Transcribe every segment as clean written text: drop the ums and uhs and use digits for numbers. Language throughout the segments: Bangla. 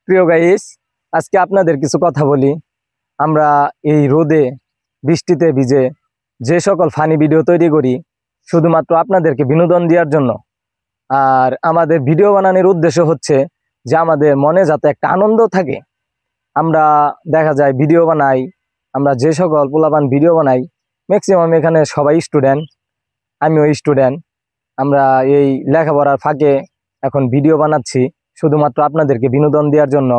প্রিয় গাইস, আজকে আপনাদের কিছু কথা বলি। আমরা এই রোদে বৃষ্টিতে ভিজে যে সকল ফানি ভিডিও তৈরি করি শুধুমাত্র আপনাদেরকে বিনোদন দেওয়ার জন্য। আর আমাদের ভিডিও বানানোর উদ্দেশ্য হচ্ছে যে আমাদের মনে যাতে একটা আনন্দ থাকে। আমরা দেখা যায় ভিডিও বানাই, আমরা যে সকল পোলাপান ভিডিও বানাই ম্যাক্সিমাম এখানে সবাই স্টুডেন্ট, আমিও স্টুডেন্ট। আমরা এই লেখাপড়ার ফাঁকে এখন ভিডিও বানাচ্ছি শুধুমাত্র আপনাদেরকে বিনোদন দেওয়ার জন্য।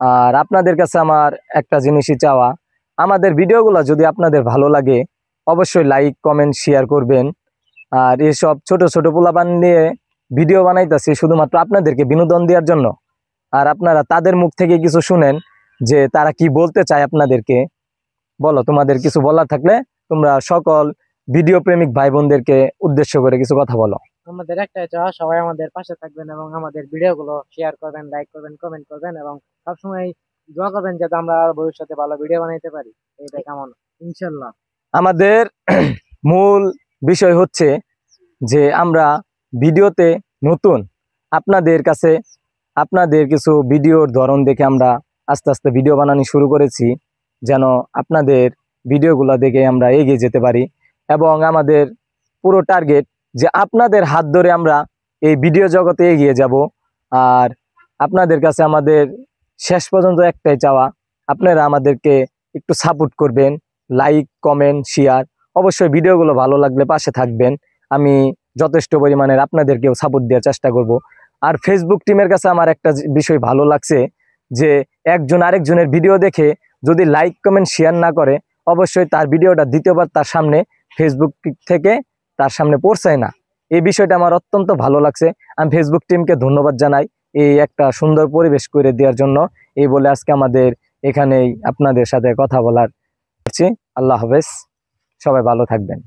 আর আপনাদের কাছে আমার একটা জিনিসই চাওয়া, আমাদের ভিডিওগুলো যদি আপনাদের ভালো লাগে অবশ্যই লাইক কমেন্ট শেয়ার করবেন। আর এসব ছোট ছোট পোলাপান নিয়ে ভিডিও বানাইতেছি শুধুমাত্র আপনাদেরকে বিনোদন দেওয়ার জন্য। আর আপনারা তাদের মুখ থেকে কিছু শুনেন যে তারা কি বলতে চায় আপনাদেরকে। বলো, তোমাদের কিছু বলার থাকলে তোমরা সকল ভিডিও প্রেমিক ভাই বোনদেরকে উদ্দেশ্য করে কিছু কথা বলো। আমাদের একটাই চাওয়া, সবাই আমাদের পাশে থাকবেন এবং আমাদের ভিডিও গুলো শেয়ার করবেন, লাইক করবেন, কমেন্ট করবেন এবং সবসময় দোয়া করবেন যাতে আমরা ভবিষ্যতে ভালো ভিডিও বানাইতে পারি। এটা কেমন? ইনশাল্লাহ। আমাদের মূল বিষয় হচ্ছে যে আমরা ভিডিওতে নতুন, আপনাদের কাছে আপনাদের কিছু ভিডিওর ধরন দেখে আমরা আস্তে আস্তে ভিডিও বানানো শুরু করেছি, যেন আপনাদের ভিডিওগুলো দেখে আমরা এগিয়ে যেতে পারি। এবং আমাদের পুরো টার্গেট যে আপনাদের হাত ধরে আমরা এই ভিডিও জগতে এগিয়ে যাব। আর আপনাদের কাছে আমাদের শেষ পর্যন্ত একটাই চাওয়া, আপনারা আমাদেরকে একটু সাপোর্ট করবেন, লাইক কমেন্ট শেয়ার। অবশ্যই ভিডিওগুলো ভালো লাগলে পাশে থাকবেন। আমি যথেষ্ট পরিমাণের আপনাদেরকেও সাপোর্ট দেওয়ার চেষ্টা করব। আর ফেসবুক টিমের কাছে আমার একটা বিষয় ভালো লাগছে যে একজন আরেকজনের ভিডিও দেখে যদি লাইক কমেন্ট শেয়ার না করে অবশ্যই তার ভিডিওটা দ্বিতীয়বার তার সামনে ফেসবুক থেকে তার সামনে পৌঁছায় না। এই বিষয়টা আমার অত্যন্ত ভালো লাগছে। আমি ফেসবুক টিমকে ধন্যবাদ জানাই এই একটা সুন্দর পরিবেশ করে দেওয়ার জন্য। এই বলে আজকে আমাদের এখানেই আপনাদের সাথে কথা বলার। আল্লাহ হাফেজ, সবাই ভালো থাকবেন।